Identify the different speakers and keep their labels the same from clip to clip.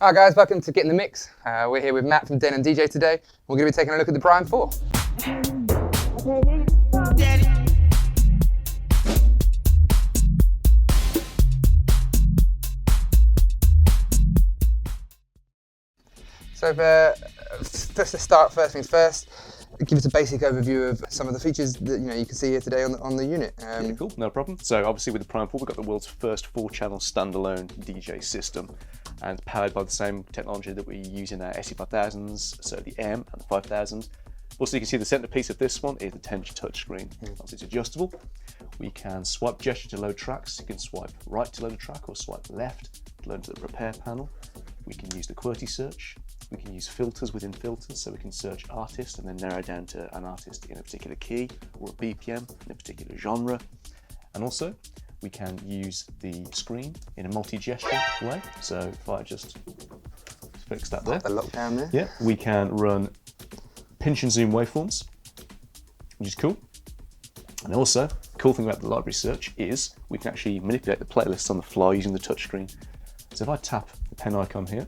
Speaker 1: Hi guys, welcome to Get in the Mix. We're here with Matt from Denon DJ today. We're going to be taking a look at the Prime 4. So first things first, give us a basic overview of some of the features that you can see here today on the unit.
Speaker 2: Yeah, cool, no problem. So obviously with the Prime 4 we've got the world's first 4-channel standalone DJ system, and it's powered by the same technology that we use in our SE5000s, so the M and the 5000. Also, you can see the centerpiece of this one is the 10-inch touchscreen. Obviously it's adjustable. We can swipe gesture to load tracks. You can swipe right to load a track or swipe left to load to the prepare panel. We can use the QWERTY search. We can use filters within filters, so we can search artist and then narrow down to an artist in a particular key or a BPM in a particular genre. And also, we can use the screen in a multi-gesture way. So if I just fix that there.
Speaker 1: The lockdown there.
Speaker 2: Yeah, we can run pinch and zoom waveforms, which is cool. And also, the cool thing about the library search is we can actually manipulate the playlists on the fly using the touchscreen. So if I tap the pen icon here,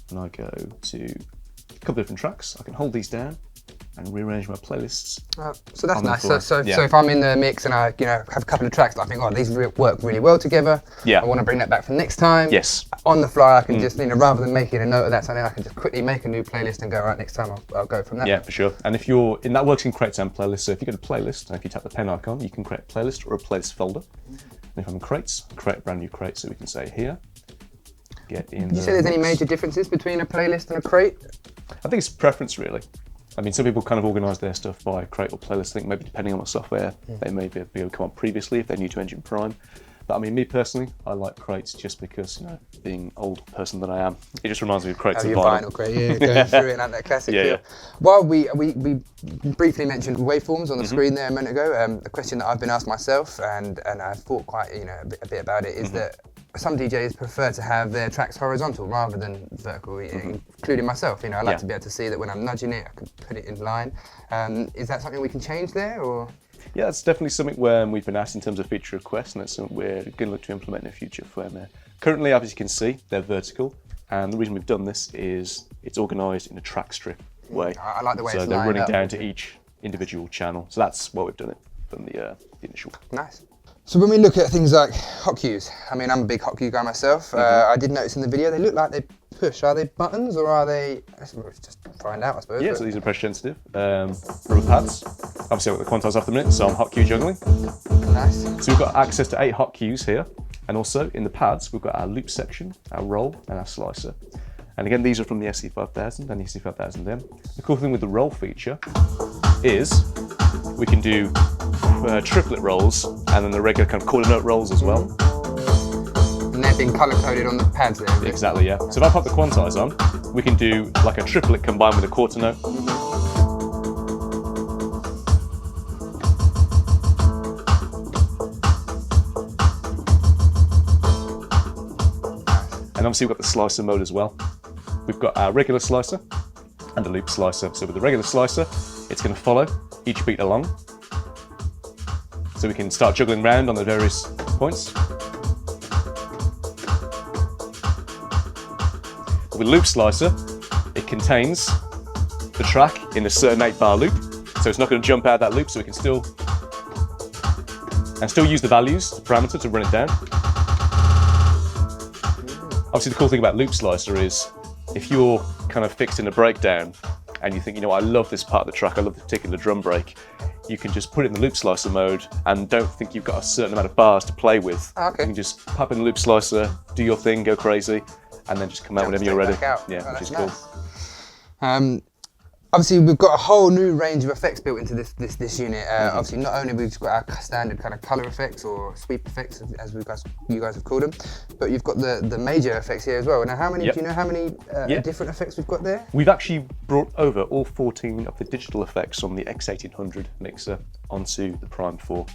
Speaker 2: and I go to a couple of different tracks, I can hold these down and rearrange my playlists.
Speaker 1: So that's nice. So if I'm in the mix and I have a couple of tracks that I think, oh, these work really well together.
Speaker 2: Yeah.
Speaker 1: I want to bring that back for next time.
Speaker 2: Yes.
Speaker 1: On the fly, I can just, rather than making a note of that, something I can just quickly make a new playlist and go, right, next time I'll go from that.
Speaker 2: Yeah, for sure. And if you're in that works in create and playlist. So if you go to playlist and if you tap the pen icon, you can create a playlist or a playlist folder. And if I'm in crates, create a brand new crate. So we can say here. Did
Speaker 1: you say there's any major differences between a playlist and a crate?
Speaker 2: I think it's preference really. I mean, some people kind of organise their stuff by crate or playlist. I think maybe depending on what software they may be able to come on previously if they're new to Engine Prime. But I mean, me personally, I like crates just because, being old person that I am, it just reminds me of crates and vinyl.
Speaker 1: Vinyl crate, going through it and that classic feel. Well, we briefly mentioned waveforms on the screen there a minute ago. A question that I've been asked myself, and I've thought quite a bit about it, is that some DJs prefer to have their tracks horizontal rather than vertical, including myself. I like to be able to see that when I'm nudging it, I can put it in line. Is that something we can change there, or?
Speaker 2: Yeah, it's definitely something where we've been asked in terms of feature requests, and that's something we're going to look to implement in the future firmware. Currently, as you can see, they're vertical, and the reason we've done this is it's organised in a track strip way.
Speaker 1: I like the way it's
Speaker 2: so they're running down to each individual channel. So that's why we've done it from the initial.
Speaker 1: Nice. So when we look at things like hot cues, I mean, I'm a big hot cue guy myself. I did notice in the video, they look like they push. Are they buttons or are they, let's just find out, I suppose.
Speaker 2: Yeah, so these are pressure sensitive. Rubber pads. Obviously I've got the quantize after a minute, so I'm hot cue juggling.
Speaker 1: Nice.
Speaker 2: So we've got access to 8 hot cues here. And also in the pads, we've got our loop section, our roll and our slicer. And again, these are from the SE5000 and the SE5000M. The cool thing with the roll feature is we can do triplet rolls and then the regular kind of quarter note rolls as well.
Speaker 1: And they've been colour coded on the pads there.
Speaker 2: Exactly, yeah. So if I pop the quantize on, we can do like a triplet combined with a quarter note. And obviously we've got the slicer mode as well. We've got our regular slicer and a loop slicer. So with the regular slicer, it's going to follow each beat along. So we can start juggling around on the various points. With loop slicer, it contains the track in a certain 8-bar loop. So it's not going to jump out of that loop, so we can still use the values, the parameter to run it down. Obviously the cool thing about loop slicer is if you're kind of fixed in a breakdown and you think, I love this part of the track, I love the particular drum break, you can just put it in the loop slicer mode and don't think you've got a certain amount of bars to play with.
Speaker 1: Okay.
Speaker 2: You can just pop in the loop slicer, do your thing, go crazy, and then just come out whenever you're ready. Yeah, which is cool.
Speaker 1: Obviously, we've got a whole new range of effects built into this unit. Obviously, not only we've got our standard kind of color effects or sweep effects, as you guys have called them, but you've got the major effects here as well. Now, do you know how many different effects we've got there?
Speaker 2: We've actually brought over all 14 of the digital effects from the X1800 mixer onto the Prime 4.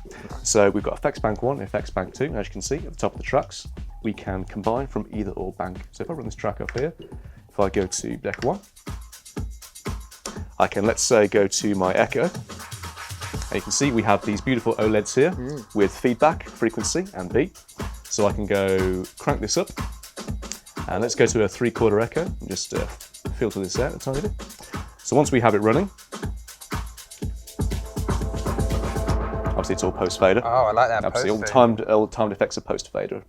Speaker 2: So we've got Effects Bank 1 and Effects Bank 2, as you can see at the top of the tracks. We can combine from either or bank. So if I run this track up here, if I go to Deck 1, I can, let's say, go to my echo, and you can see we have these beautiful OLEDs here with feedback, frequency and beat. So I can go crank this up, And let's go to a 3/4 echo and just filter this out a tiny bit. So once we have it running, obviously it's all post fader.
Speaker 1: Oh, I like that.
Speaker 2: Obviously all the timed effects are post fader.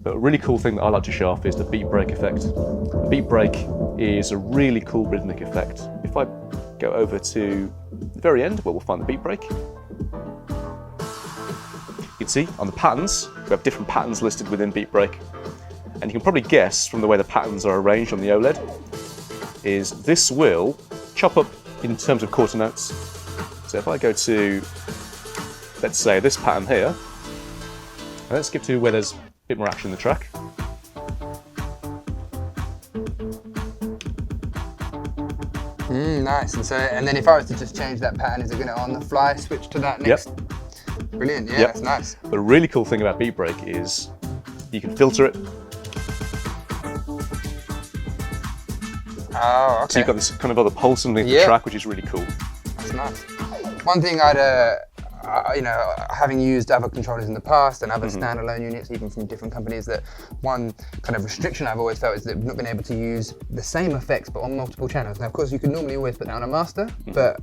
Speaker 2: But a really cool thing that I like to show off is the beat break effect. The beat break is a really cool rhythmic effect. If I go over to the very end where we'll find the beat break, you can see on the patterns, we have different patterns listed within beat break. And you can probably guess from the way the patterns are arranged on the OLED, is this will chop up in terms of quarter notes. So if I go to, let's say this pattern here, and let's skip to where there's a bit more action in the track.
Speaker 1: Nice. And then if I was to just change that pattern, is it going to on the fly switch to that next?
Speaker 2: Yep.
Speaker 1: Brilliant. Yeah, that's nice.
Speaker 2: But a really cool thing about beat break is you can filter it.
Speaker 1: Oh, okay.
Speaker 2: So you've got this kind of other pulse underneath the track, which is really cool.
Speaker 1: That's nice. One thing having used other controllers in the past and other standalone units, even from different companies, that one kind of restriction I've always felt is that we've not been able to use the same effects but on multiple channels. Now, of course, you can normally always put that on a master, but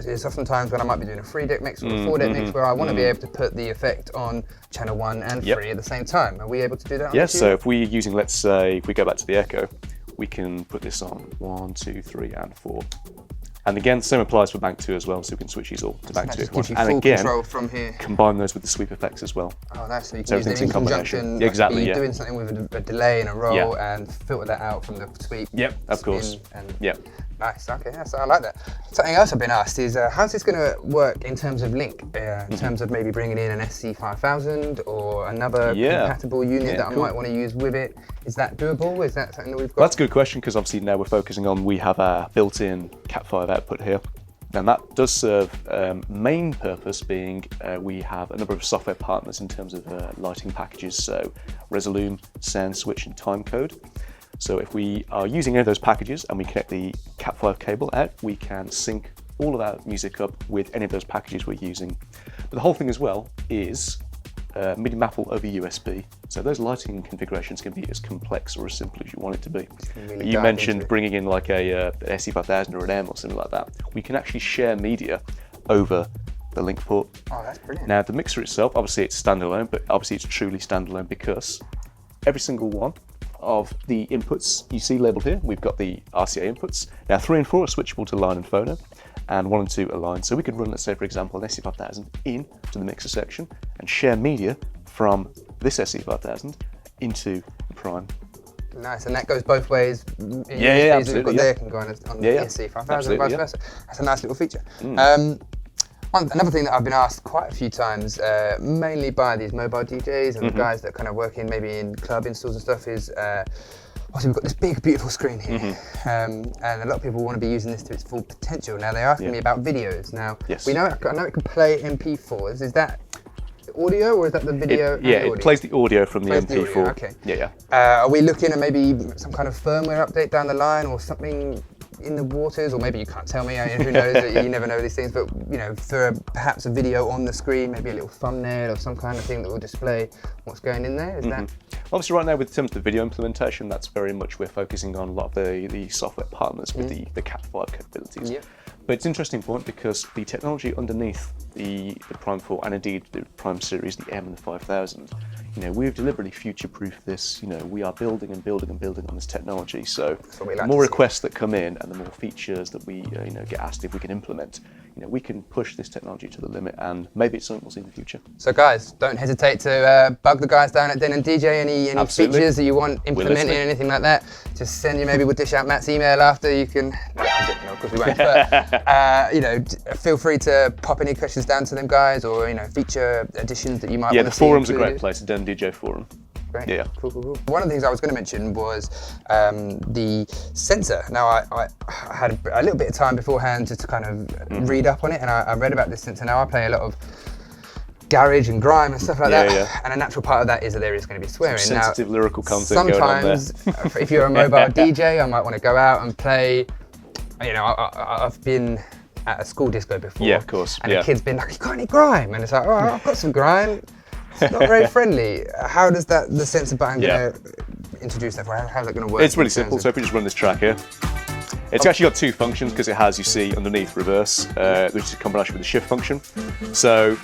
Speaker 1: there's often times when I might be doing a 3-deck mix or a 4-deck mix where I want to be able to put the effect on channel 1 and 3 at the same time. Are we able to do that?
Speaker 2: Yes, so if we're using, let's say, if we go back to the echo, we can put this on 1, 2, 3, and 4. And again, same applies for bank 2 as well, so we can switch these all to bank 2 if we want.
Speaker 1: And again, control from here.
Speaker 2: Combine those with the sweep effects as well.
Speaker 1: Oh, nice. So you can use them in conjunction.
Speaker 2: Exactly,
Speaker 1: Doing something with a delay and a roll and filter that out from the sweep.
Speaker 2: Yep, of course.
Speaker 1: Nice. Okay, so I like that. Something else I've been asked is how's this going to work in terms of link? In terms of maybe bringing in an SC5000 or another compatible unit that I might want to use with it. Is that doable? Is that something that we've got?
Speaker 2: Well, that's a good question, because obviously now we're focusing on, we have our built-in Cat5 output here. And that does serve main purpose being we have a number of software partners in terms of lighting packages, so Resolume, Sound Switch, and Timecode. So if we are using any of those packages and we connect the Cat5 cable out, we can sync all of our music up with any of those packages we're using. But the whole thing as well is MIDI mappable over USB. So those lighting configurations can be as complex or as simple as you want it to be. Really you mentioned bringing in like an SC5000 or an M or something like that. We can actually share media over the link port.
Speaker 1: Oh, that's brilliant.
Speaker 2: Now the mixer itself, obviously it's standalone, but obviously it's truly standalone because every single one of the inputs you see labelled here, we've got the RCA inputs. Now 3 and 4 are switchable to line and phono, and 1 and 2 are line. So we could run, let's say for example, an SC5000 in to the mixer section and share media from this SC5000 into the Prime.
Speaker 1: Nice, and that goes both ways.
Speaker 2: Absolutely.
Speaker 1: There can go on the SC5000 and vice versa. That's a nice little feature. Another thing that I've been asked quite a few times, mainly by these mobile DJs and the guys that kind of work in maybe in club installs and stuff, is obviously we've got this big, beautiful screen here, and a lot of people want to be using this to its full potential. Now they're asking me about videos. Now I know it can play MP4s. Is that audio or is that the video?
Speaker 2: It plays the audio from the MP4.
Speaker 1: Audio, okay. Are we looking at maybe some kind of firmware update down the line or something in the waters, or maybe you can't tell me, who knows, you never know these things, but for perhaps a video on the screen, maybe a little thumbnail or some kind of thing that will display what's going in there, is that?
Speaker 2: Obviously right now with terms of the video implementation, that's very much we're focusing on a lot of the software partners with the Cat5 capabilities. But it's an interesting point because the technology underneath the Prime 4 and indeed the Prime series, the M and the 5000, we've deliberately future-proofed this. We are building and building and building on this technology. So the more requests that come in and the more features that we get asked if we can implement, we can push this technology to the limit, and maybe it's something we'll see in the future.
Speaker 1: So guys, don't hesitate to bug the guys down at Denon DJ. Any features that you want implemented, anything like that, just send you. Maybe we'll dish out Matt's email after. You can. No, of course we won't. But feel free to pop any questions down to them guys, or feature additions that you might.
Speaker 2: The forum's a great place. The Denon DJ forum.
Speaker 1: Great. Yeah. Cool. One of the things I was going to mention was the sensor. Now, I had a little bit of time beforehand just to kind of read up on it, and I read about this sensor. Now, I play a lot of garage and grime and stuff like that, and a natural part of that is that there is going to be swearing.
Speaker 2: Some sensitive lyrical content going on there.
Speaker 1: Sometimes, if you're a mobile DJ, I might want to go out and play. I've been at a school disco before.
Speaker 2: Yeah, of course.
Speaker 1: And the kid's been like, "You got any grime?" And it's like, "Oh, I've got some grime." It's not very friendly. How does the sensor button going to introduce that for how's that going to work?
Speaker 2: It's really simple. So if we just run this track here, it's actually got two functions because it has, you see, underneath reverse, which is a combination with the shift function. So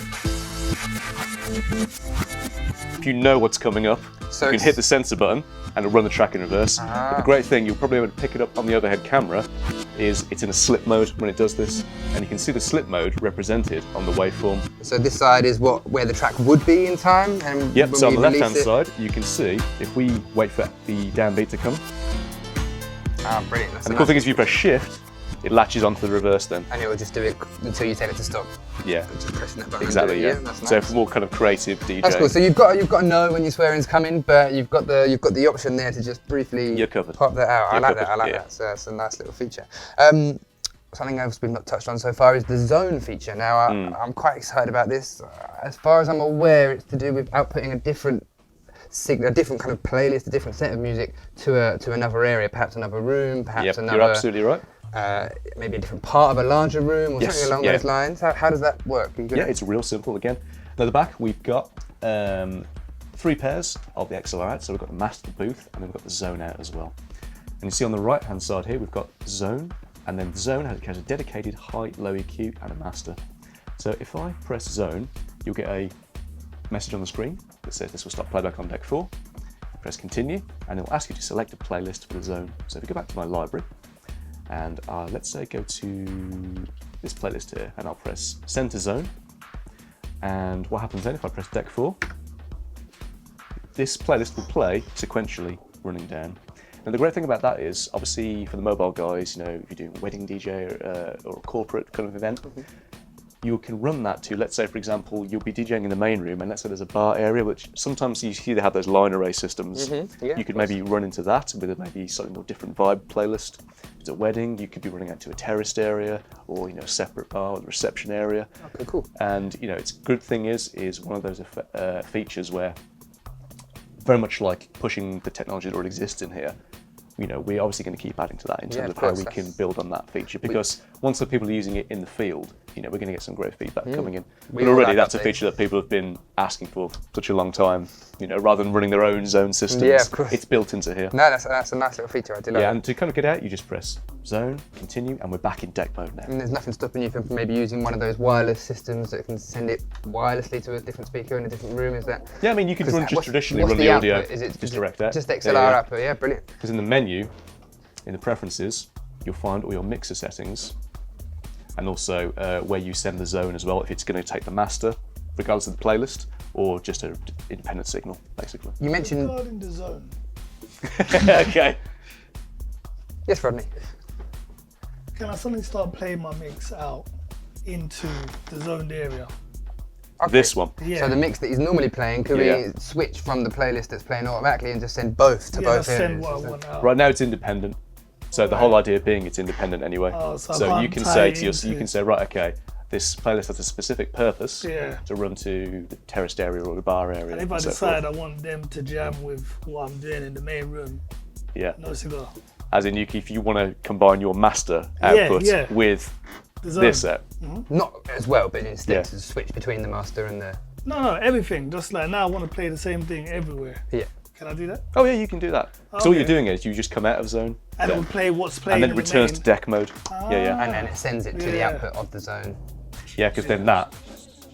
Speaker 2: if you know what's coming up, you can hit the sensor button and it'll run the track in reverse. But the great thing, you'll probably be able to pick it up on the overhead camera, is it's in a slip mode when it does this, and you can see the slip mode represented on the waveform.
Speaker 1: So this side is where the track would be in time, and
Speaker 2: yep. So on the left-hand side, you can see if we wait for the downbeat to come.
Speaker 1: Ah, brilliant!
Speaker 2: And the cool thing is, if you press Shift, it latches onto the reverse then.
Speaker 1: And it will just do it until you tell it to stop.
Speaker 2: Yeah.
Speaker 1: Just pressing that button.
Speaker 2: Exactly. Yeah.
Speaker 1: That's nice.
Speaker 2: So for more kind of creative DJ.
Speaker 1: That's cool. So you've got to know when your swearing's coming, but you've got the option there to just briefly pop that out. I like that. So that's a nice little feature. Something else we've not touched on so far is the zone feature. Now I'm quite excited about this. As far as I'm aware, it's to do with outputting a different kind of playlist, a different set of music to another area, perhaps another room, perhaps another.
Speaker 2: You're absolutely right.
Speaker 1: Maybe a different part of a larger room or something along those lines. How does that work?
Speaker 2: It's real simple again. At the back we've got 3 pairs of the XLR out, so we've got the master booth and then we've got the zone out as well. And you see on the right hand side here we've got zone, and then the zone has a dedicated high, low EQ and a master. So if I press zone, you'll get a message on the screen that says this will stop playback on deck 4. Press continue and it will ask you to select a playlist for the zone. So if we go back to my library, and let's say go to this playlist here, and I'll press center zone. And what happens then if I press deck 4? This playlist will play sequentially running down. Now the great thing about that is, obviously for the mobile guys, you know, if you're doing a wedding DJ or a corporate kind of event, you can run that to, let's say for example, you'll be DJing in the main room and let's say there's a bar area, which sometimes you see they have those line array systems. You could maybe run into that with a maybe slightly more different vibe playlist. If it's a wedding, you could be running out to a terraced area or, you know, a separate bar with a reception area.
Speaker 1: Okay, cool.
Speaker 2: And, you know, it's good thing is one of those features where, very much like pushing the technology that already exists in here, you know, we're obviously going to keep adding to that in terms of how we can build on that feature, because once the people are using it in the field, you know, we're going to get some great feedback coming in. But already that's a feature that people have been asking for such a long time, you know, rather than running their own zone systems. Yeah, of course. It's built into here.
Speaker 1: No, that's a nice little feature. I do like.
Speaker 2: Yeah, and to kind of get out, you just press zone, continue, and we're back in deck mode now.
Speaker 1: And there's nothing stopping you from maybe using one of those wireless systems that can send it wirelessly to a different speaker in a different room, is that?
Speaker 2: Yeah, I mean, you could just traditionally run the audio,
Speaker 1: is it
Speaker 2: just direct out.
Speaker 1: Just XLR output, yeah, brilliant.
Speaker 2: Because in the menu, in the preferences, you'll find all your mixer settings, and also where you send the zone as well, if it's going to take the master, regardless of the playlist, or just an independent signal, basically.
Speaker 1: You mentioned...
Speaker 3: Regarding the zone.
Speaker 2: Okay.
Speaker 1: Yes, Rodney.
Speaker 3: Can I suddenly start playing my mix out into the zoned area?
Speaker 1: Okay.
Speaker 2: This one.
Speaker 3: Yeah.
Speaker 1: So the mix that he's normally playing, could we switch from the playlist that's playing automatically and just send both to both areas?
Speaker 3: Send what I want out.
Speaker 2: Right now it's independent. So the whole idea being it's independent anyway.
Speaker 3: Oh,
Speaker 2: so you can say to you can say, right, okay, this playlist has a specific purpose to run to the terraced area or the bar area.
Speaker 3: And if I decide I want them to jam with what I'm doing in the main room, no cigar.
Speaker 2: As in, if you want to combine your master output with this set.
Speaker 1: Not as well, but instead to switch between the master and the...
Speaker 3: No, everything. Just like now I want to play the same thing everywhere.
Speaker 1: Yeah.
Speaker 3: Can I do that?
Speaker 2: Oh yeah, you can do that. So all you're doing is you just come out of zone.
Speaker 3: And it will play what's playing.
Speaker 2: And then it returns to deck mode.
Speaker 1: And then it sends it to the output of the zone.
Speaker 2: Yeah, because then that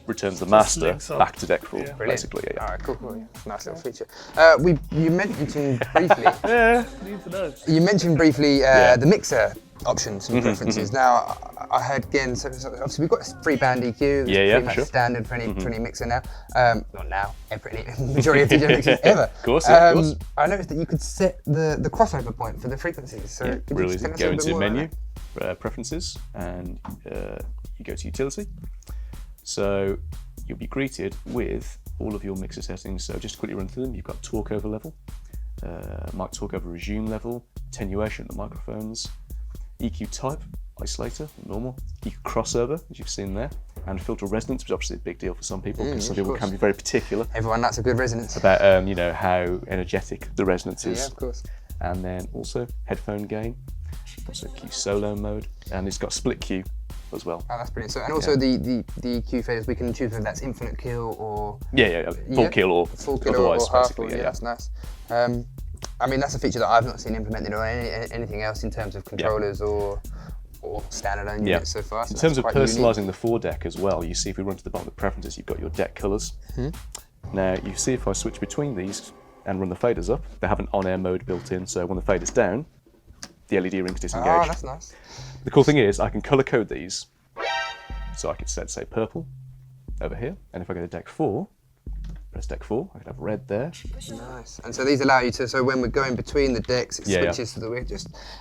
Speaker 2: returns the master back to deck 4, basically.
Speaker 1: All right, cool. Yeah. Nice little feature. You mentioned briefly.
Speaker 3: Need to know.
Speaker 1: You mentioned briefly the mixer options and preferences. Now, I heard again. So obviously we've got a 3-band EQ. Pretty much standard for any mixer now. Not now. Majority of DJ mixers ever.
Speaker 2: Of course. Of course.
Speaker 1: I noticed that you could set the crossover point for the frequencies. So
Speaker 2: really easy. Go into menu, preferences, and you go to utility. So you'll be greeted with all of your mixer settings. So just to quickly run through them, you've got talk over level, mic talk over resume level, attenuation of the microphones, EQ type, isolator, normal, EQ crossover, as you've seen there, and filter resonance, which is obviously a big deal for some people, because some people can be very particular.
Speaker 1: Everyone likes a good resonance.
Speaker 2: About you know, how energetic the resonance is.
Speaker 1: Yeah, of course.
Speaker 2: And then also headphone gain, also EQ solo mode, and it's got split Q as well.
Speaker 1: Oh, that's brilliant. So, and also the EQ phase, we can choose whether that's infinite kill or
Speaker 2: full kill or
Speaker 1: full kill
Speaker 2: otherwise,
Speaker 1: or half.
Speaker 2: basically.
Speaker 1: That's nice. I mean, that's a feature that I've not seen implemented or anything else in terms of controllers or standalone units so far. So
Speaker 2: in terms of personalising
Speaker 1: unique.
Speaker 2: the foredeck as well, you see if we run to the bottom of the preferences, you've got your deck colours. Now, you see if I switch between these and run the faders up, they have an on-air mode built in, so when the fader's down, the LED rings disengage.
Speaker 1: Oh, that's nice.
Speaker 2: The cool thing is I can colour code these. So I could set, say, purple over here, and if I go to deck 4, press deck 4, I could have red there.
Speaker 1: Nice. And so these allow you to, so when we're going between the decks, it switches to the way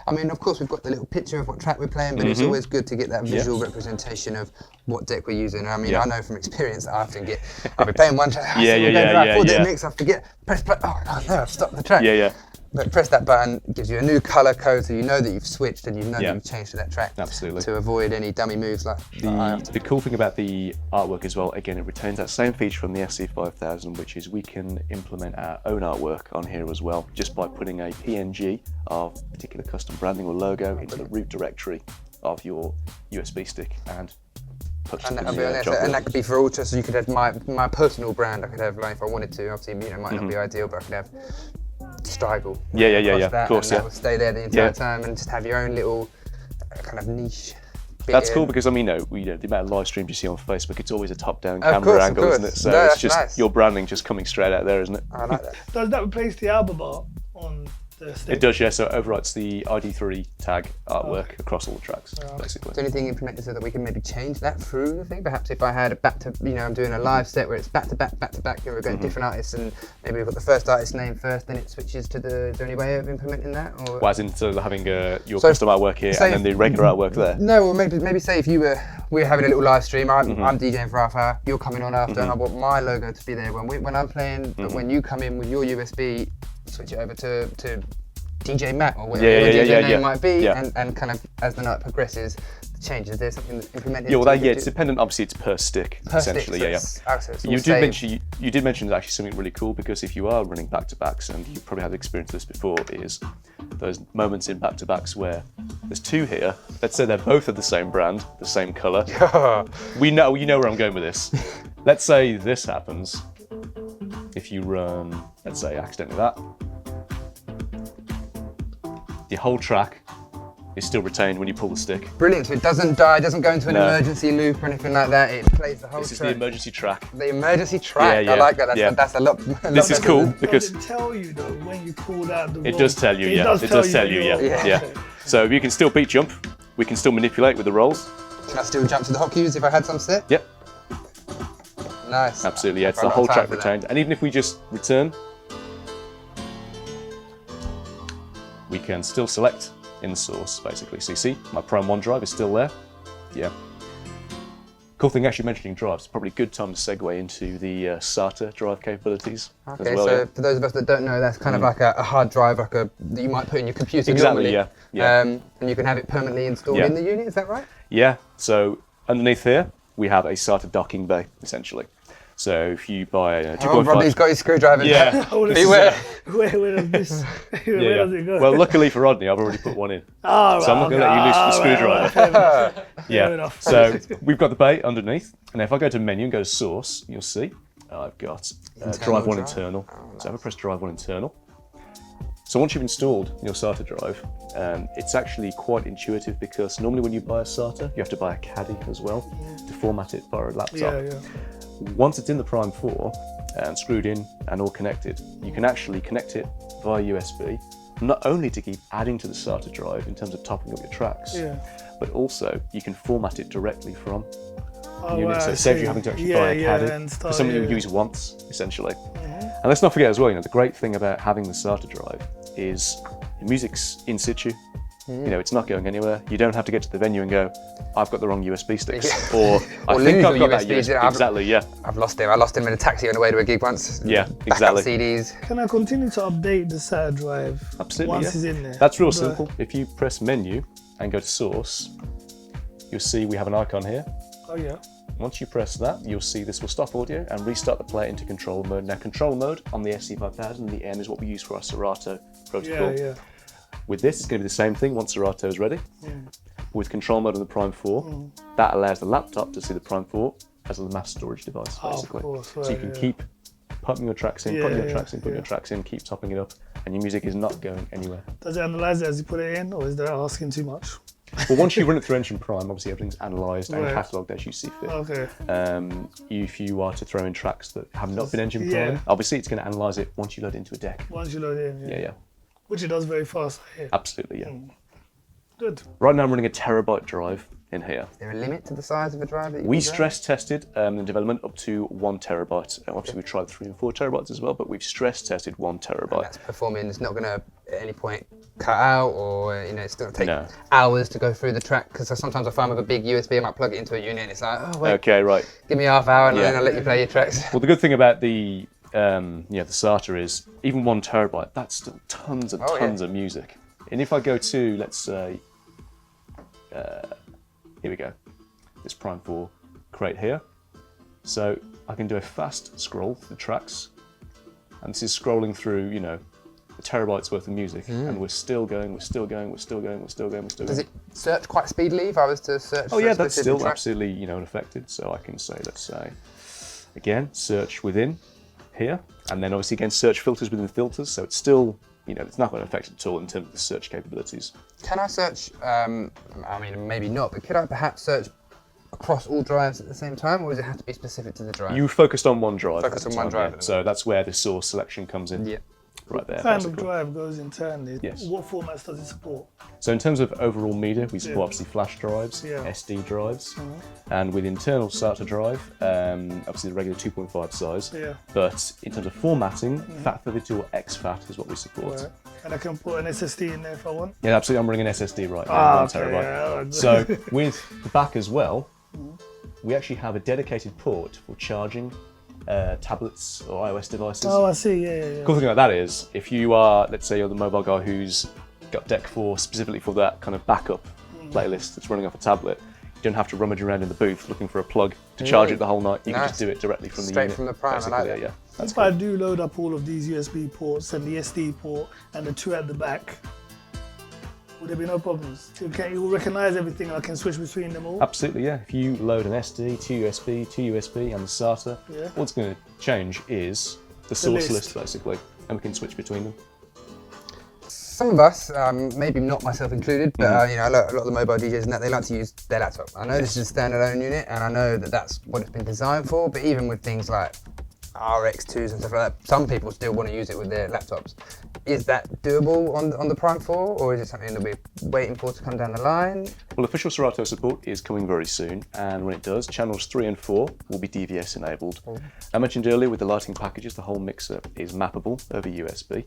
Speaker 1: I mean, of course, we've got the little picture of what track we're playing, but it's always good to get that visual representation of what deck we're using. I mean, I know from experience that I often get, I'll be playing one track, full deck mix, I forget, press play, oh no, I've stopped the track. But press that button, it gives you a new colour code, so you know that you've switched and you know that you've changed to that track.
Speaker 2: Absolutely.
Speaker 1: To avoid any dummy moves like
Speaker 2: the cool thing about the artwork as well, again, it retains that same feature from the SC5000, which is we can implement our own artwork on here as well, just by putting a PNG of particular custom branding or logo into the root directory of your USB stick and
Speaker 1: and that could be for all, so you could have my personal brand. I could have, like, if I wanted to, obviously, you know, it might not be ideal, but I could have Strigel.
Speaker 2: Of course,
Speaker 1: that will stay there the entire time and just have your own little kind of niche.
Speaker 2: That's cool because, I mean, the amount of live streams you see on Facebook, it's always a top-down camera angle, isn't it? So it's just your branding just coming straight out there, isn't it?
Speaker 1: I like that.
Speaker 3: Does that replace the album art on the stick?
Speaker 2: It does, yeah. So it overwrites the ID3 tag artwork across all the tracks, basically.
Speaker 1: Is there anything implemented so that we can maybe change that through the thing? Perhaps if I had a I'm doing a live set where it's back to back, and we're going different artists, and maybe we've got the first artist name first, then it switches to is there any way of implementing that? Or?
Speaker 2: Well, as in having your custom artwork here and then the regular artwork there?
Speaker 1: No, or maybe say if we're having a little live stream, I'm DJing for half hour, you're coming on after, and I want my logo to be there when I'm playing, but when you come in with your USB, switch it over to DJ Matt or whatever your DJ name might be, and kind of as the night progresses, the changes. There's something that's implemented.
Speaker 2: It's dependent. Obviously, it's per stick, essentially. You did mention actually something really cool, because if you are running back-to-backs, and you probably had experience of this before, is those moments in back-to-backs where there's two here. Let's say they're both of the same brand, the same colour. You know where I'm going with this. Let's say this happens. If you run, let's say, accidentally that. The whole track is still retained when you pull the stick.
Speaker 1: Brilliant, so it doesn't die, it doesn't go into an emergency loop or anything like that, it plays the whole track.
Speaker 2: This is the emergency track.
Speaker 1: The emergency track, I like that, that's a lot
Speaker 2: This is cool because...
Speaker 3: Does it tell you though, when you pull out the
Speaker 2: It does tell you, It does tell you, yeah. So you can still beat jump, we can still manipulate with the rolls.
Speaker 1: Can I still jump to the hot cues if I had some set?
Speaker 2: Yep.
Speaker 1: Nice.
Speaker 2: Absolutely, it's the whole track retained. And even if we just return, we can still select in the source, basically. So you see, my Prime 1 drive is still there. Yeah. Cool thing, actually mentioning drives, probably a good time to segue into the SATA drive capabilities as well.
Speaker 1: So for those of us that don't know, that's kind of like a hard drive, that you might put in your computer normally. And you can have it permanently installed in the unit, is that right?
Speaker 2: Yeah, so underneath here, we have a SATA docking bay, essentially. So if you buy a 2.5...
Speaker 1: Robbie's got his screwdriver.
Speaker 2: Yeah.
Speaker 1: Beware.
Speaker 3: Where does this... Where does it go?
Speaker 2: Well, luckily for Rodney, I've already put one in. So I'm not going to let you loose the screwdriver. So we've got the bay underneath. And if I go to menu and go to source, you'll see I've got drive 1 internal. So if I press drive 1 internal. So once you've installed your SATA drive, it's actually quite intuitive, because normally when you buy a SATA, you have to buy a caddy as well to format it via a laptop. Once it's in the Prime 4 and screwed in and all connected, you can actually connect it via USB, not only to keep adding to the SATA drive in terms of topping up your tracks, but also you can format it directly from the unit. So it saves you having to actually buy a caddy for something you use once, essentially. And let's not forget as well, the great thing about having the SATA drive is the music's in situ. It's not going anywhere. You don't have to get to the venue and go, I've got the wrong USB sticks, or I think I've got that USB. Exactly, I've
Speaker 1: lost him. I lost him in a taxi on the way to a gig once.
Speaker 2: Yeah, exactly.
Speaker 1: CDs.
Speaker 3: Can I continue to update the SATA drive once it's in there?
Speaker 2: That's real simple. If you press menu and go to source, you'll see we have an icon here.
Speaker 3: Oh yeah.
Speaker 2: Once you press that, you'll see this will stop audio and restart the player into control mode. Now, control mode on the SC5000, the M, is what we use for our Serato protocol. With this, it's going to be the same thing once Serato is ready. With control mode on the Prime 4, that allows the laptop to see the Prime 4 as a mass storage device, basically. So you can keep pumping your tracks in, putting your tracks in, putting your tracks in, keep topping it up. and your music is not going anywhere.
Speaker 3: Does it analyze it as you put it in, or is that asking too much?
Speaker 2: Well, once you run it through Denon Prime, obviously everything's analysed and catalogued as you see fit.
Speaker 3: Okay.
Speaker 2: If you are to throw in tracks that have not been Denon Prime, obviously it's going to analyse it once you load it into a deck.
Speaker 3: Once you load it in,
Speaker 2: Yeah.
Speaker 3: Which it does very fast, I hear.
Speaker 2: Absolutely, yeah.
Speaker 3: Good.
Speaker 2: Right now I'm running a terabyte drive in here.
Speaker 1: Is there a limit to the size of a drive that you
Speaker 2: We
Speaker 1: can drive?
Speaker 2: stress tested the development up to 1 terabyte. Obviously we tried 3 and 4 terabytes as well, but we've stress tested 1 terabyte.
Speaker 1: And that's performing. It's not going to at any point cut out, or it's going to take hours to go through the track. Because sometimes I find with a big USB, I might plug it into a unit, and it's like, oh wait,
Speaker 2: okay, right.
Speaker 1: Give me half hour, and then I'll let you play your tracks.
Speaker 2: Well, the good thing about the SATA is even 1 terabyte. That's still tons and tons of music. And if I go to, let's say, here we go, this Prime 4 crate here. So I can do a fast scroll through the tracks, and this is scrolling through, a terabyte's worth of music, and we're still going.
Speaker 1: Does it search quite speedily if I was to search?
Speaker 2: Oh yeah, that's still absolutely unaffected. So I can say, let's say, again, search within here, and then obviously again search filters within the filters. So it's still, it's not going to affect it at all in terms of the search capabilities.
Speaker 1: Can I search? I mean, maybe not, but could I perhaps search across all drives at the same time, or does it have to be specific to the drive?
Speaker 2: You focused on one drive.
Speaker 1: Focused on one drive.
Speaker 2: So that's where the source selection comes in.
Speaker 1: Yeah.
Speaker 2: Right there.
Speaker 3: What kind of drive goes internally?
Speaker 2: Yes.
Speaker 3: What formats does it support?
Speaker 2: So in terms of overall media, we support obviously flash drives, SD drives, and with internal SATA drive, obviously the regular 2.5 size. Yeah. But in terms of formatting, FAT32 or exFAT is what we support.
Speaker 3: Right. And I can put an SSD in there if I want?
Speaker 2: Yeah, absolutely. I'm running an SSD right now, 1 terabyte.
Speaker 3: Yeah.
Speaker 2: So with the back as well, we actually have a dedicated port for charging tablets or iOS devices.
Speaker 3: Oh, I see, yeah.
Speaker 2: Cool thing about that is, if you are, let's say you're the mobile guy who's got Deck 4 specifically for that kind of backup playlist that's running off a tablet, you don't have to rummage around in the booth looking for a plug to charge it the whole night. You can just do it directly from the unit.
Speaker 1: Straight from the Prime, I like that.
Speaker 2: That's
Speaker 3: if I do load up all of these USB ports and the SD port and the 2 at the back, would there be no problems? You will recognise everything and I can switch between them all?
Speaker 2: Absolutely, yeah. If you load an SD, 2 USB, and the SATA, all it's going to change is the source list, basically, and we can switch between them.
Speaker 1: Some of us, maybe not myself included, but a lot of the mobile DJs and that, they like to use their laptop. I know this is a standalone unit, and I know that that's what it's been designed for, but even with things like RX2s and stuff like that, some people still want to use it with their laptops. Is that doable on the Prime 4, or is it something that we're waiting for to come down the line? Well,
Speaker 2: official Serato support is coming very soon, and when it does, channels 3 and 4 will be DVS enabled. I mentioned earlier with the lighting packages, the whole mixer is mappable over USB.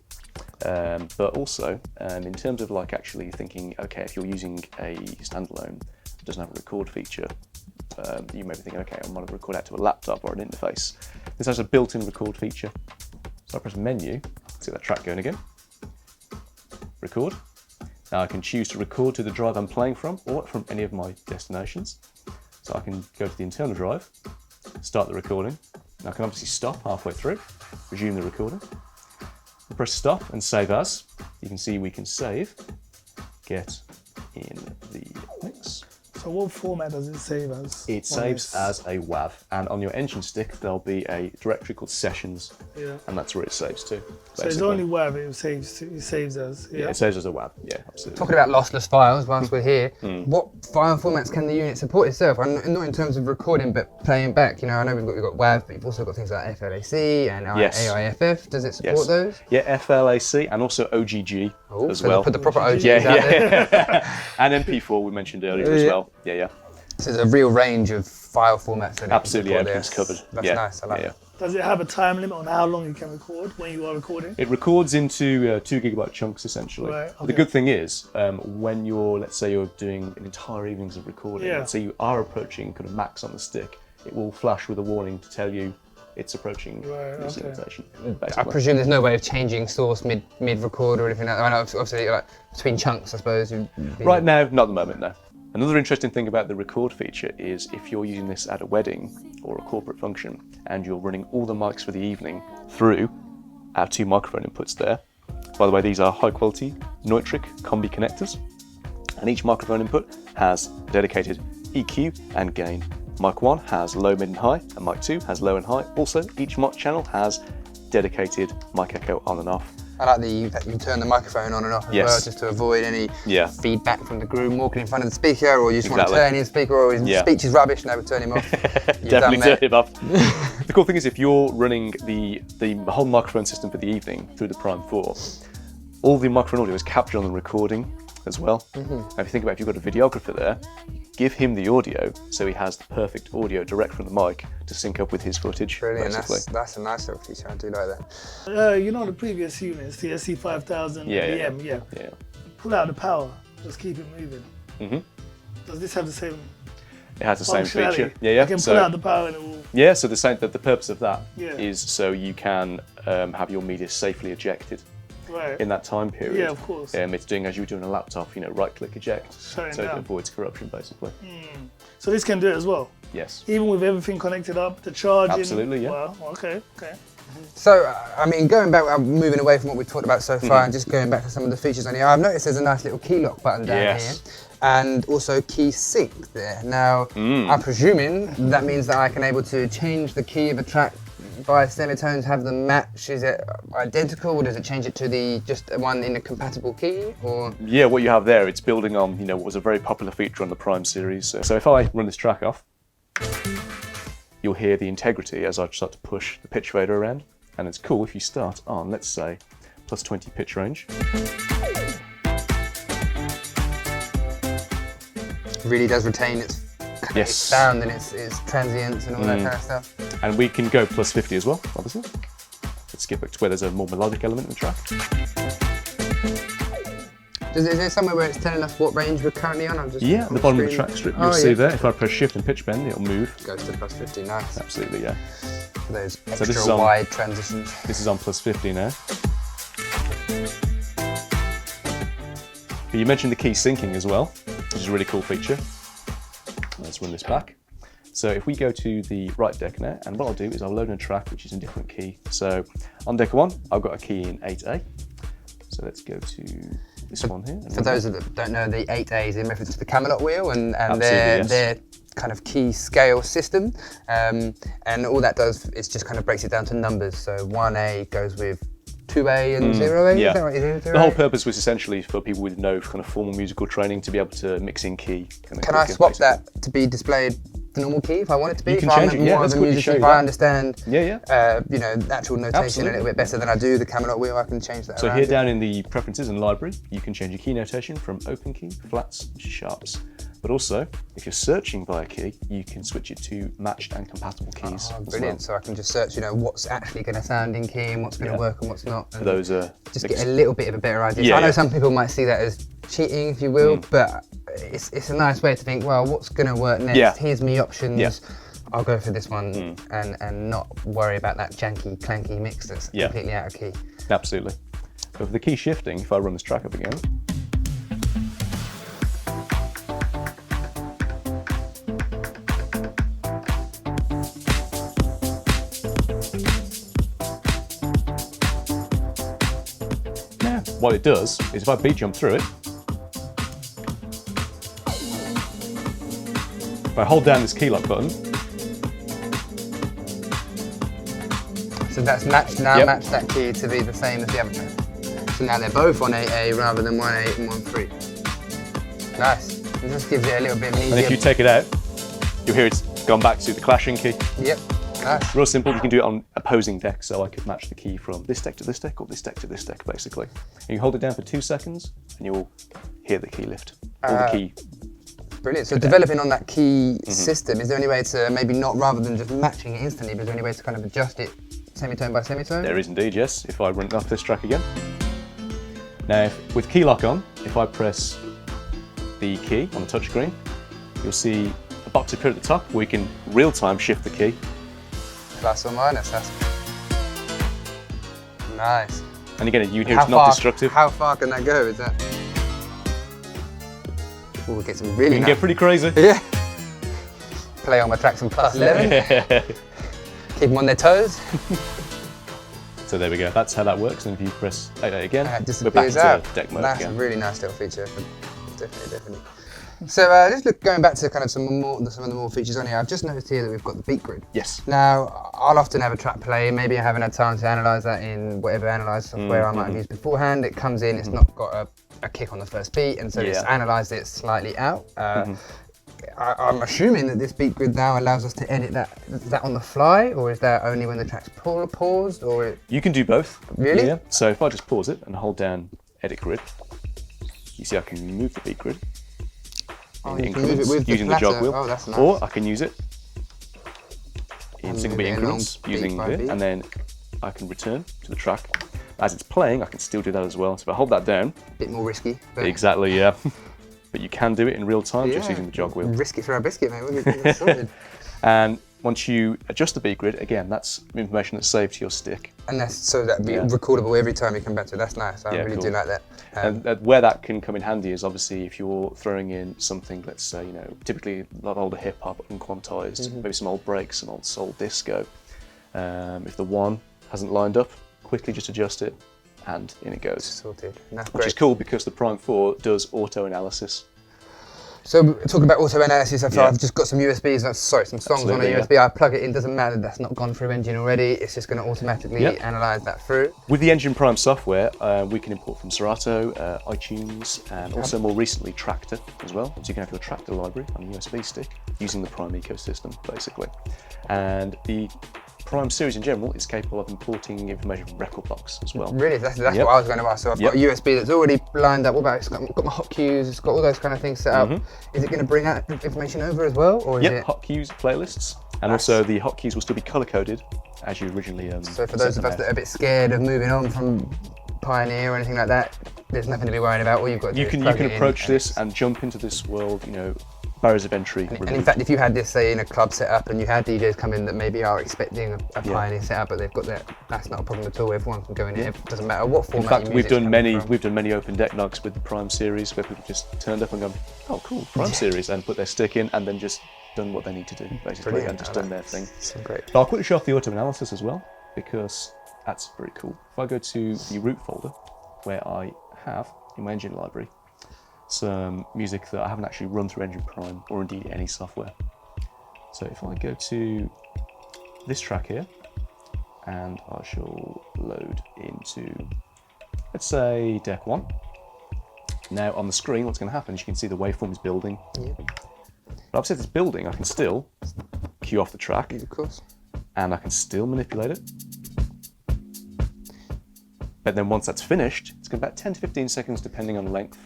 Speaker 2: But also, in terms of like actually thinking, okay, if you're using a standalone that doesn't have a record feature, you may be thinking, okay, I want to record out to a laptop or an interface. This has a built-in record feature. So I press menu, see that track going again. Record. Now I can choose to record to the drive I'm playing from or from any of my destinations. So I can go to the internal drive, start the recording. Now I can obviously stop halfway through, resume the recording. Press stop and save as. You can see we can save, get in the mix.
Speaker 3: So what format does it save as?
Speaker 2: It saves as a WAV, and on your engine stick there'll be a directory called sessions, and that's where it saves to.
Speaker 3: So it's only WAV it saves as?
Speaker 2: Yeah, it saves as a WAV, yeah, absolutely.
Speaker 1: Talking about lossless files whilst we're here, what file formats can the unit support itself? Not in terms of recording, but playing back. I know we've got WAV, but you've also got things like FLAC and AIFF. Does it support those?
Speaker 2: Yeah, FLAC and also OGG as well.
Speaker 1: Put the proper OGGs out there.
Speaker 2: And MP4 we mentioned earlier as well. Yeah.
Speaker 1: So there's a real range of file formats that
Speaker 2: absolutely, everything's covered.
Speaker 1: That's nice, I like it.
Speaker 3: Does it have a time limit on how long you can record when you are recording?
Speaker 2: It records into 2 gigabyte chunks essentially.
Speaker 3: Right, okay.
Speaker 2: The good thing is, when let's say you're doing an entire evenings of recording, let's say you are approaching kind of max on the stick, it will flash with a warning to tell you it's approaching this limitation.
Speaker 1: I presume there's no way of changing source mid-record or anything like that. I know obviously like between chunks, I suppose.
Speaker 2: Right now, not at the moment, no. Another interesting thing about the record feature is if you're using this at a wedding or a corporate function and you're running all the mics for the evening through our 2 microphone inputs there. By the way, these are high quality Neutrik combi connectors, and each microphone input has dedicated EQ and gain. Mic 1 has low, mid and high, and mic 2 has low and high. Also, each mic channel has dedicated mic echo on and off.
Speaker 1: I like that you turn the microphone on and off as well, just to avoid any feedback from the groom walking in front of the speaker, or you just want to turn his speaker, or his speech is rubbish, no, turn him off.
Speaker 2: Definitely turn him off. The cool thing is, if you're running the whole microphone system for the evening through the Prime 4, all the microphone audio is captured on the recording as well. And if you think about if you've got a videographer there, give him the audio so he has the perfect audio direct from the mic to sync up with his footage.
Speaker 1: Brilliant, that's a nice little feature, I do like that.
Speaker 3: You know the previous units, the SC5000 and the M, pull out the power, just keep it moving. Does this have the same?
Speaker 2: It has the same feature.
Speaker 3: You can pull out the power and it will...
Speaker 2: Yeah, so the purpose of that is so you can have your media safely ejected.
Speaker 3: Right.
Speaker 2: In that time period.
Speaker 3: Yeah, of course.
Speaker 2: It's doing as you would do on a laptop, right-click eject, so it avoids corruption, basically.
Speaker 3: So this can do it as well?
Speaker 2: Yes.
Speaker 3: Even with everything connected up, the charging?
Speaker 2: Absolutely, yeah.
Speaker 3: Wow, okay.
Speaker 1: So, I mean, going back, moving away from what we've talked about so far, and just going back to some of the features on here, I've noticed there's a nice little key lock button down here, and also key sync there. Now, I'm presuming that means that I can able to change the key of a track by semitones, have them match. Is it identical, or does it change it to just one in a compatible key? Or
Speaker 2: yeah, what you have there, it's building on what was a very popular feature on the Prime series. So if I run this track off, you'll hear the integrity as I start to push the pitch fader around, and it's cool if you start on, let's say, plus 20 pitch range.
Speaker 1: Really does retain its sound and its transients and all that kind of stuff.
Speaker 2: And we can go plus 50 as well, obviously. Let's get back to where there's a more melodic element in the track.
Speaker 1: Is there somewhere where it's telling us what range we're currently on?
Speaker 2: At the bottom of the track strip, you'll see there, if I press shift and pitch bend, it'll move.
Speaker 1: Goes to plus 50, nice.
Speaker 2: Absolutely, yeah.
Speaker 1: For those extra wide transitions.
Speaker 2: This is on plus 50 now. But you mentioned the key syncing as well, which is a really cool feature. Let's run this back. So if we go to the right deck now, and what I'll do is I'll load in a track which is in a different key. So on deck 1, I've got a key in 8A. So let's go to this one here.
Speaker 1: For those that don't know, the 8A is in reference to the Camelot wheel and their kind of key scale system. And all that does is just kind of breaks it down to numbers. So 1A goes with 2A and 0A, is that right? Is it 0A?
Speaker 2: The whole purpose was essentially for people with no kind of formal musical training to be able to mix in key.
Speaker 1: Can I swap that to be displayed the normal key if I want it to be?
Speaker 2: You can change it,
Speaker 1: more of a musician, if I understand natural notation
Speaker 2: Absolutely.
Speaker 1: a little bit better than I do the Camelot wheel, I can change that
Speaker 2: So here down in the preferences and library, you can change your key notation from open key, flats, to sharps. But also, if you're searching by a key, you can switch it to matched and compatible keys.
Speaker 1: Oh, brilliant. So I can just search, what's actually going to sound in key and what's going to work and what's not. And
Speaker 2: those are
Speaker 1: just get a little bit of a better idea. So I know some people might see that as cheating, if you will, but it's a nice way to think, well, what's going to work next?
Speaker 2: Yeah.
Speaker 1: Here's me options. I'll go for this one and not worry about that janky, clanky mix that's completely out of key.
Speaker 2: Absolutely. But for the key shifting, if I run this track up again, what it does is if I beat jump through it, if I hold down this key lock button,
Speaker 1: so that's matched now, match that key to be the same as the other track. So now they're both on 8A rather than 1A and 1-3. Nice. It just gives it a little bit of an easier...
Speaker 2: And if you take it out, you'll hear it's gone back to the clashing key.
Speaker 1: Yep. Nice.
Speaker 2: Real simple, you can do it on opposing decks, so I could match the key from this deck to this deck, or this deck to this deck, basically. And you hold it down for 2 seconds, and you'll hear the key lift, or the key.
Speaker 1: Brilliant. So developing on that key system, is there any way to maybe not, rather than just matching it instantly, but is there any way to kind of adjust it semitone by semitone?
Speaker 2: There is indeed, yes. If I run off this track again. Now, with key lock on, if I press the key on the touchscreen, you'll see a box appear at the top where you can real-time shift the key.
Speaker 1: Plus or minus, that's nice.
Speaker 2: And again, you hear it's not destructive.
Speaker 1: How far can that go? Is that? Oh, we get some really.
Speaker 2: You can get pretty crazy.
Speaker 1: Yeah. Play on my tracks on plus 11. Keep them on their toes.
Speaker 2: So there we go. That's how that works. And if you press 8A again,
Speaker 1: it
Speaker 2: we're back
Speaker 1: disappears out.
Speaker 2: to deck mode
Speaker 1: That's
Speaker 2: again.
Speaker 1: a really nice little feature. Definitely. So just going back to kind of some of the more features on here, I've just noticed here that we've got the beat grid.
Speaker 2: Yes.
Speaker 1: Now, I'll often have a track play, maybe I haven't had time to analyse that in whatever analyse software I might have used beforehand. It comes in, it's not got a kick on the first beat, and so it's analysed it slightly out. I'm assuming that this beat grid now allows us to edit that. Is that on the fly, or is that only when the track's paused? Or
Speaker 2: You can do both.
Speaker 1: Really?
Speaker 2: Yeah. So if I just pause it and hold down edit grid, you see I can move the beat grid.
Speaker 1: You can move it with
Speaker 2: using the jog wheel.
Speaker 1: Oh, that's nice.
Speaker 2: Or I can use it in single beat increments using this, and then I can return to the track. As it's playing, I can still do that as well. So if I hold that down.
Speaker 1: Bit more risky. But
Speaker 2: Exactly, yeah. But you can do it in real time just using the jog wheel.
Speaker 1: Risk it for our biscuit, mate. We'll get sorted.
Speaker 2: And once you adjust the beat grid, again, that's information that's saved to your stick.
Speaker 1: And so that'd be recordable every time you come back to it. That's nice. I really do like that.
Speaker 2: And where that can come in handy is obviously if you're throwing in something, let's say, typically a lot of older hip hop, unquantized, maybe some old breaks, some old soul disco. If the one hasn't lined up, quickly just adjust it, and in it goes.
Speaker 1: Sorted. That's
Speaker 2: Which is cool because the Prime 4 does auto analysis.
Speaker 1: So talking about auto analysis, I've just got some USBs, some songs on a USB. I plug it in, doesn't matter, that's not gone through Engine already. It's just going to automatically analyse that through.
Speaker 2: With the Engine Prime software, we can import from Serato, iTunes, and also more recently Tractor as well. So you can have your Tractor library on a USB stick using the Prime ecosystem, basically. And the Prime series in general is capable of importing information from record blocks as well.
Speaker 1: Really? That's what I was going to ask. So I've got a USB that's already lined up. What about it's got my hot cues, it's got all those kind of things set up. Is it going to bring that information over as well? Or is it
Speaker 2: hot cues, playlists, and also the hotkeys will still be color coded as you originally
Speaker 1: So for those of us that are a bit scared of moving on from Pioneer or anything like that, there's nothing to be worried about. All you've got to do is plug it in.
Speaker 2: You can approach this and jump into this world, barriers of entry.
Speaker 1: And in fact, if you had this, say, in a club setup and you had DJs come in that maybe are expecting a Pioneer setup, but they've got that's not a problem at all. Everyone can go in. It doesn't matter what format.
Speaker 2: In fact, we've done many open deck knocks with the Prime series where people just turned up and gone, oh cool, Prime series, and put their stick in and then just done what they need to do basically. Brilliant. And just done their thing.
Speaker 1: So great.
Speaker 2: But I'll quickly show off the auto analysis as well because that's very cool. If I go to the root folder where I have in my engine library some music that I haven't actually run through Engine Prime or indeed any software. So if I go to this track here and I shall load into, let's say, deck 1. Now on the screen what's going to happen is you can see the waveform is building. But obviously if it's building I can still cue off the track,
Speaker 1: of course,
Speaker 2: and I can still manipulate it. But then once that's finished, it's going to be about 10 to 15 seconds depending on length.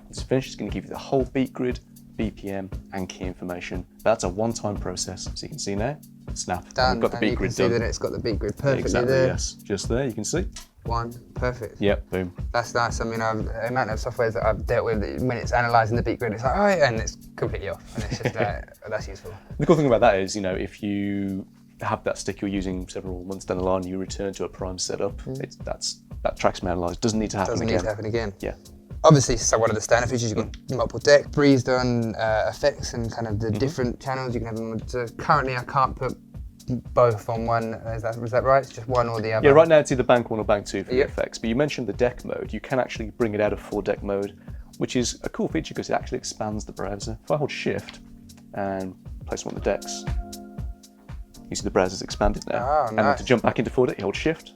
Speaker 2: Once it's finished, it's going to give you the whole beat grid, BPM, and key information. That's a one-time process. So you can see now, snap.
Speaker 1: Done.
Speaker 2: We've got the beat grid done.
Speaker 1: You can see that it's got the beat grid perfectly
Speaker 2: exactly,
Speaker 1: there.
Speaker 2: Yes, just there, you can see.
Speaker 1: One, perfect.
Speaker 2: Yep, boom.
Speaker 1: That's nice. I mean, the amount of softwares that I've dealt with, when it's analysing the beat grid, it's like, oh yeah, and it's completely off. And it's just that's useful.
Speaker 2: The cool thing about that is, if you have that stick you're using several months down the line, you return to a Prime setup, that track's been analysed. Doesn't need to happen again.
Speaker 1: Doesn't need to happen again.
Speaker 2: Yeah.
Speaker 1: Obviously, so one of the standard features, you've got multiple deck, breezed on effects and kind of the different channels. You can have them. So currently, I can't put both on one. Is that right? It's just one or the other?
Speaker 2: Yeah, right now it's either bank 1 or bank 2 for the effects. But you mentioned the deck mode. You can actually bring it out of 4-deck mode, which is a cool feature because it actually expands the browser. If I hold Shift and place one of the decks, you see the browser's expanded now.
Speaker 1: Oh, nice.
Speaker 2: And then to jump back into 4-deck, you hold Shift,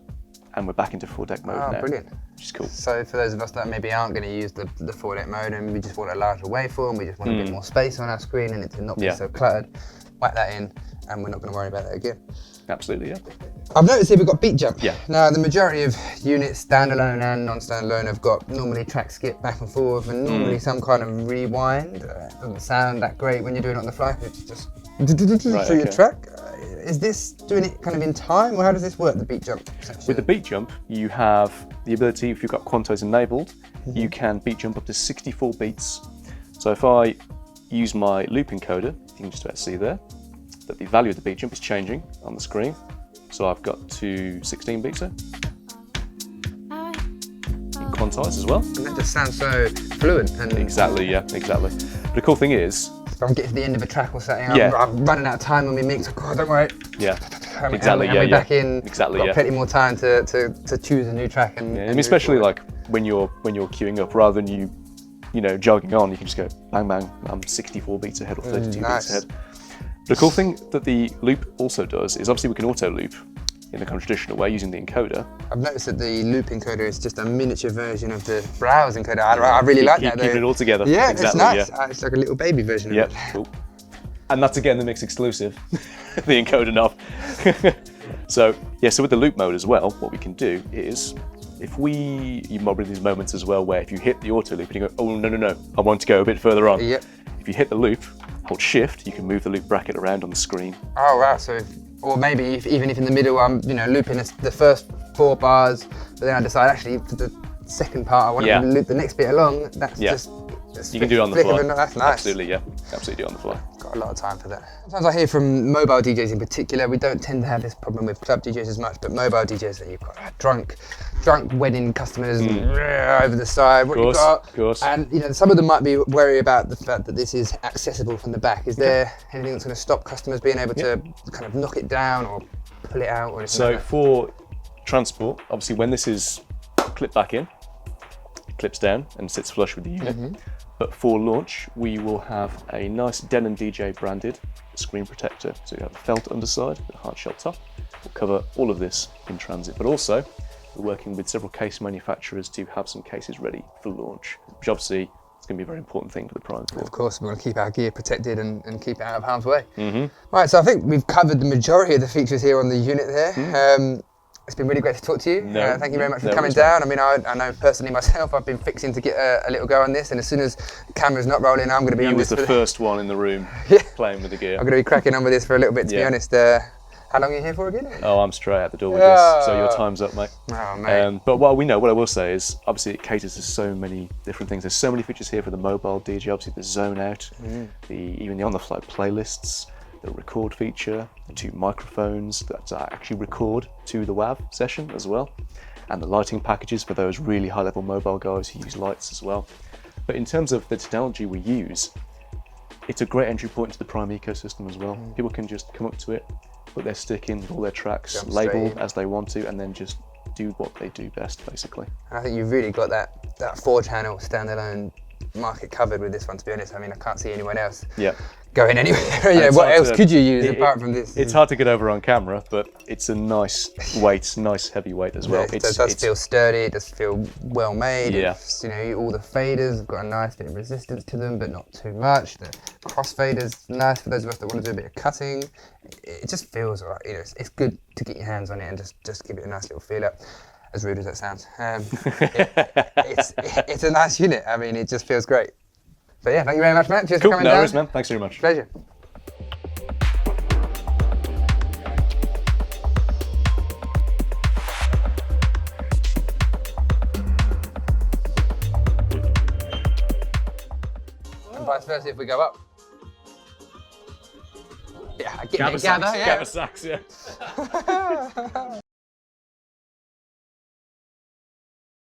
Speaker 2: and we're back into 4-deck mode now.
Speaker 1: Brilliant.
Speaker 2: Which is cool.
Speaker 1: So for those of us that maybe aren't going to use the 4-deck mode and we just want a larger waveform, we just want a bit more space on our screen and it to not be so cluttered, whack that in and we're not going to worry about that again.
Speaker 2: Absolutely, yeah.
Speaker 1: I've noticed here we've got beat jump.
Speaker 2: Yeah.
Speaker 1: Now the majority of units, standalone and non-standalone, have got normally track skip back and forth and normally some kind of rewind. It doesn't sound that great when you're doing it on the fly, it's just through your track. Is this doing it kind of in time, or how does this work, the beat jump section?
Speaker 2: With the beat jump, you have the ability, if you've got quantize enabled, you can beat jump up to 64 beats. So if I use my loop encoder, you can just about see there, that the value of the beat jump is changing on the screen. So I've got to 16 beats there. Quantize as well.
Speaker 1: And that just sounds so fluent. And
Speaker 2: exactly, yeah, exactly. But the cool thing is,
Speaker 1: if I'm getting to the end of a track or something, I'm running out of time on my mix. Oh, don't worry.
Speaker 2: Yeah, exactly.
Speaker 1: And we're back in.
Speaker 2: Exactly.
Speaker 1: Got plenty more time to choose a new track and.
Speaker 2: And especially like when you're queuing up, rather than you you know, jogging on, you can just go bang bang, I'm 64 beats ahead or 32
Speaker 1: nice.
Speaker 2: beats ahead. The cool thing that the loop also does is obviously we can auto loop in the kind of traditional way using the encoder.
Speaker 1: I've noticed that the loop encoder is just a miniature version of the browse encoder. I really like that.
Speaker 2: Keeping it all together.
Speaker 1: Yeah,
Speaker 2: exactly,
Speaker 1: it's nice.
Speaker 2: Yeah.
Speaker 1: It's like a little baby version of
Speaker 2: Yep,
Speaker 1: it.
Speaker 2: cool. And that's again the mix exclusive, the encoder knob. So yeah, so with the loop mode as well, what we can do is, if you might be in these moments as well where if you hit the auto loop and you go, oh no, I want to go a bit further on.
Speaker 1: Yep.
Speaker 2: If you hit the loop, hold shift, you can move the loop bracket around on the screen.
Speaker 1: Oh wow, so, or maybe even if in the middle I'm, you know, looping the first 4 bars, but then I decide actually for the second part I want to loop the next bit along, that's just
Speaker 2: you can do it on the fly.
Speaker 1: That's nice.
Speaker 2: Absolutely, yeah. Absolutely do it on the fly.
Speaker 1: Got a lot of time for that. Sometimes I hear from mobile DJs in particular, we don't tend to have this problem with club DJs as much, but mobile DJs, that you've got drunk wedding customers over the side, what you got.
Speaker 2: Of course.
Speaker 1: And you know, some of them might be worried about the fact that this is accessible from the back. Is there anything that's going to stop customers being able to kind of knock it down or pull it out or anything
Speaker 2: So
Speaker 1: like that?
Speaker 2: for transport, obviously when this is clipped back in, it clips down and sits flush with the unit. But for launch, we will have a nice Denon DJ branded screen protector. So you have a felt underside with a hard shell top. We'll cover all of this in transit, but also we're working with several case manufacturers to have some cases ready for launch, which obviously is going to be a very important thing for the Prime 4.
Speaker 1: Of course, we want to keep our gear protected and keep it out of harm's way. Right, so I think we've covered the majority of the features here on the unit there. It's been really great to talk to you. Thank you very much for coming down. I mean, I know personally myself, I've been fixing to get a little go on this, and as soon as the camera's not rolling, I'm going to be on this.
Speaker 2: You was the first one in the room playing with the gear.
Speaker 1: I'm going to be cracking on with this for a little bit, to be honest. How long are you here for again?
Speaker 2: Oh, I'm straight out the door with this, so your time's up, mate.
Speaker 1: Oh, mate.
Speaker 2: But what I will say is, obviously it caters to so many different things. There's so many features here for the mobile DJ, obviously the zone out, even the on-the-fly playlists, the record feature, the 2 microphones that actually record to the WAV session as well, and the lighting packages for those really high-level mobile guys who use lights as well. But in terms of the technology we use, it's a great entry point to the Prime ecosystem as well. People can just come up to it, put their stick in with all their tracks, label as they want to, and then just do what they do best, basically.
Speaker 1: And I think you've really got that 4-channel standalone market covered with this one, to be honest. I mean, I can't see anyone else going anywhere. What else could you use apart from this?
Speaker 2: It's hard to get over on camera, but it's a nice weight, nice heavy weight as well.
Speaker 1: It does feel sturdy, it does feel well made.
Speaker 2: Yeah.
Speaker 1: You know, all the faders have got a nice bit of resistance to them, but not too much. The crossfader's nice for those of us that want to do a bit of cutting. It just feels alright. You know, it's good to get your hands on it and just give it a nice little feel up. As rude as that sounds. It's a nice unit. I mean, it just feels great. So yeah, thank you very much, Matt. Cheers for coming down.
Speaker 2: No worries, man. Thanks very much.
Speaker 1: Pleasure. And vice versa if we go up. Yeah, I get it. Gather, yeah.
Speaker 2: Gather sacks, yeah.